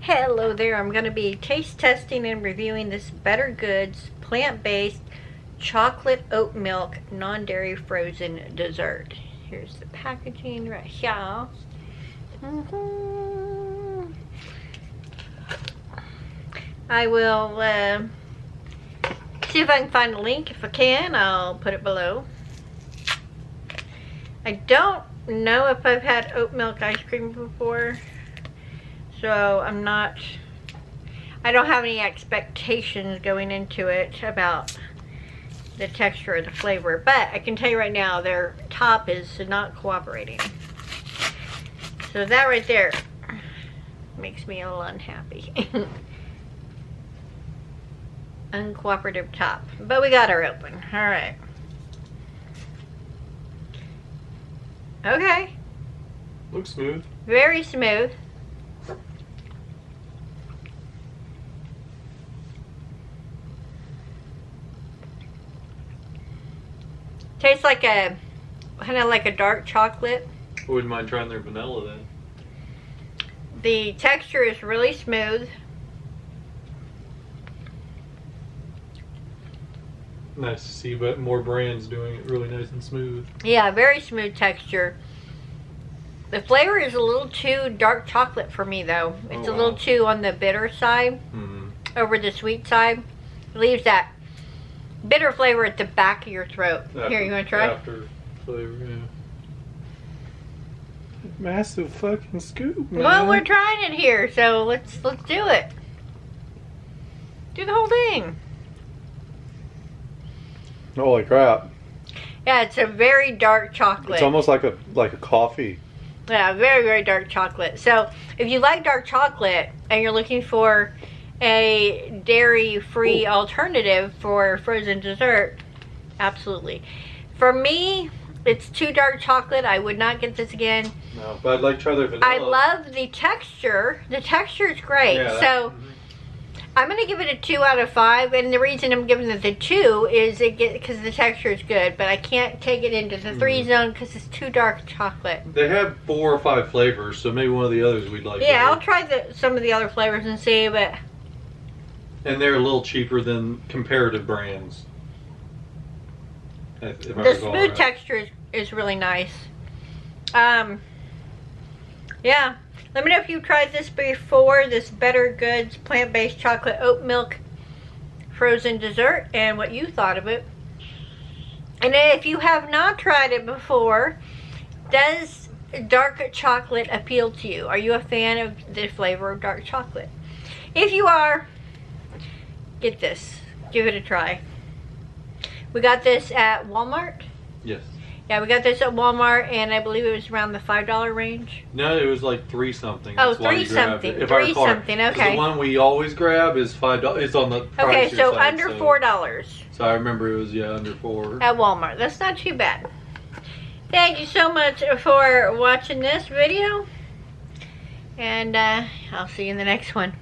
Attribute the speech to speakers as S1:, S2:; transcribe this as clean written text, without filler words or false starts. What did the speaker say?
S1: Hello there, I'm going to be taste testing and reviewing this BetterGoods plant-based chocolate oat milk non-dairy frozen dessert. Here's the packaging right here. I will see if I can find a link. If I can, I'll put it below. I don't know if I've had oat milk ice cream before, so I don't have any expectations going into it about the texture or the flavor, but I can tell you right now their top is not cooperating. So that right there makes me a little unhappy. Uncooperative top, but we got her open. All right. Okay.
S2: Looks smooth.
S1: Very smooth. Tastes like a kind of like a dark chocolate.
S2: I wouldn't mind trying their vanilla then.
S1: The texture is really smooth.
S2: Nice to see, but more brands doing it really nice and smooth.
S1: Yeah, very smooth texture. The flavor is a little too dark chocolate for me, though. It's a little too on the bitter side over the sweet side. It leaves that bitter flavor at the back of your throat. Here, you want to try?
S2: After flavor, yeah. Massive fucking scoop, man.
S1: Well, we're trying it here, so let's do it. Do the whole thing.
S2: Holy crap.
S1: Yeah, it's a very dark chocolate.
S2: It's almost like a coffee.
S1: Yeah, very, very dark chocolate. So, if you like dark chocolate and you're looking for a dairy-free alternative for frozen dessert, absolutely. For me, it's too dark chocolate. I would not get this again.
S2: No, but I'd like to try their vanilla.
S1: I love the texture. The texture is great. Yeah, I'm going to give it a 2 out of 5, and the reason I'm giving it the 2 is because the texture is good, but I can't take it into the 3 zone because it's too dark chocolate.
S2: They have 4 or 5 flavors, so maybe one of the others we'd like.
S1: Yeah, I'll try some of the other flavors and see, but...
S2: And they're a little cheaper than comparative brands.
S1: The smooth texture is really nice. Yeah. Let me know if you've tried this before, this BetterGoods plant-based chocolate oat milk frozen dessert, and what you thought of it. And if you have not tried it before, does dark chocolate appeal to you? Are you a fan of the flavor of dark chocolate? If you are, get this. Give it a try. We got this at Walmart.
S2: Yes.
S1: Yeah, we got this at Walmart, and I believe it was around the $5 range.
S2: No, it was like 3 something.
S1: Oh, 3 something. 3 something. Okay.
S2: The one we always grab is $5. It's on the
S1: okay, so
S2: side,
S1: under $4.
S2: So I remember it was under 4
S1: at Walmart. That's not too bad. Thank you so much for watching this video, and I'll see you in the next one.